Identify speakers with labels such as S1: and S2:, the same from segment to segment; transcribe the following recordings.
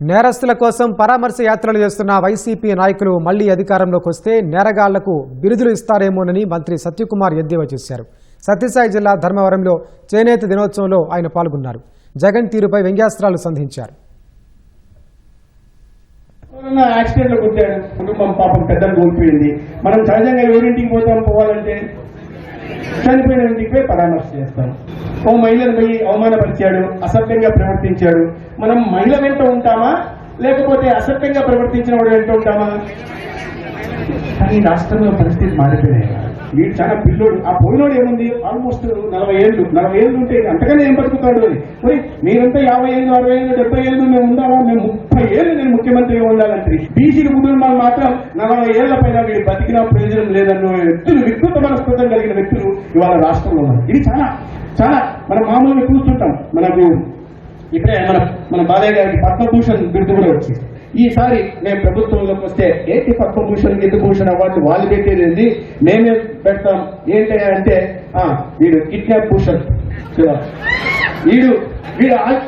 S1: నేరస్తుల కోసం పరామర్శ యాత్రలు చేస్తున్న వైసీపీ నాయకులు మళ్లీ అధికారంలోకి వస్తే నేరగాళ్లకు బిరుదులు ఇస్తారేమోనని మంత్రి సత్యకుమార్ ఎద్దేవా చేశారు. సత్యసాయి జిల్లా ధర్మవరంలో చేనేత దినోత్సవంలో ఆయన పాల్గొన్నారు. జగన్ తీరుపై వ్యంగ్యాస్త్రాలు సంధించారు.
S2: యాక్సిడెంట్ లో కొట్టాడు, కుటుంబం పాపం పెద్దలు కోల్పోయింది. మనం సహజంగా ఎవరింటికి పోవాలంటే చనిపోయిన ఇంటికి పోయి పరామర్శ చేస్తాం. ఓ మహిళను పోయి అవమానపరిచాడు, అసభ్యంగా ప్రవర్తించాడు. మనం మహిళ వెంట ఉంటామా లేకపోతే అసభ్యంగా ప్రవర్తించిన వాడు వెంట ఉంటామా? కానీ రాష్ట్రంలో పరిస్థితి మారిపోయినాయి. వీడు చాలా పిల్లోడు. ఆ పోయినోడు ఏముంది, ఆల్మోస్ట్ 40 ఏళ్ళు ఉంటే అంతగానే ఏం బతుకుతాడు అని. మరి మీరంతా 50 ఏళ్ళు 60 ఏళ్ళు 70 ఏళ్ళు మేము ఉండాలా? మేము 30 ఏళ్ళు నేను ముఖ్యమంత్రిగా ఉండాలంటే బీసీ కుటుంబాలు మాత్రం 40 ఏళ్ల పైన వీడు బతికినా ప్రయోజనం లేదన్న వ్యక్తులు, వికృత మనస్తత్వం కలిగిన వ్యక్తులు ఇవాళ రాష్ట్రంలో ఉన్నారు. ఇది చాలా చాలా మనం మామూలుగా చూస్తుంటాం. మనకు ఇప్పుడే మన బాలయ్య గారికి పద్మభూషణ్ బిరుదు కూడా వచ్చింది. ఈసారి మేము ప్రభుత్వంలోకి వస్తే ఏంటి పద్మభూషణ్ విద్యభూషణ్ అవార్డు వాళ్ళు పెట్టేది మేమే పెడతాం. ఏంటి అంటే వీడు కిడ్నాప్ భూషణ్, వీడు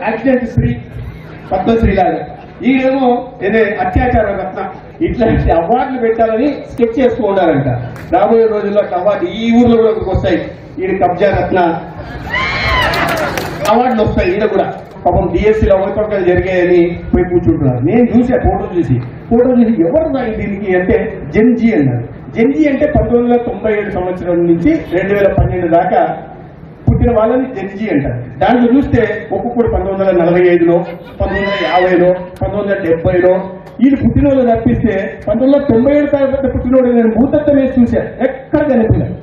S2: యాక్సిడెంట్ శ్రీ పద్మశ్రీ లాగా, వీడేమో ఏదే అత్యాచార రత్న, ఇట్లాంటి అవార్డులు పెట్టాలని స్కెచ్ చేస్తూ ఉండాలంట. రాబోయే రోజుల్లో అవార్డు ఈ ఊర్లో కూడా వస్తాయి. వీడి కబ్జా రత్న అవార్డులు వస్తాయి. ఈయన కూడా పాపం డిఎస్సీలో అవకతవకలు జరిగాయని పోయి కూర్చుంటున్నారు. నేను చూసా ఫోటో చూసి ఎవరు దీనికి అంటే జెన్జీ అన్నారు. జెన్జీ అంటే 1997 సంవత్సరం నుంచి 2012 దాకా పుట్టిన వాళ్ళని జెన్జీ అంటారు. దాంట్లో చూస్తే ఒక్కొక్కడు 1945లో 1950లో 1970లో వీళ్ళు పుట్టినోళ్ళు తప్పిస్తే 1997 తర్వాత పుట్టినోడు నేను భూతత్వం వేసి చూశాను. ఎక్కడ కనిపించాను.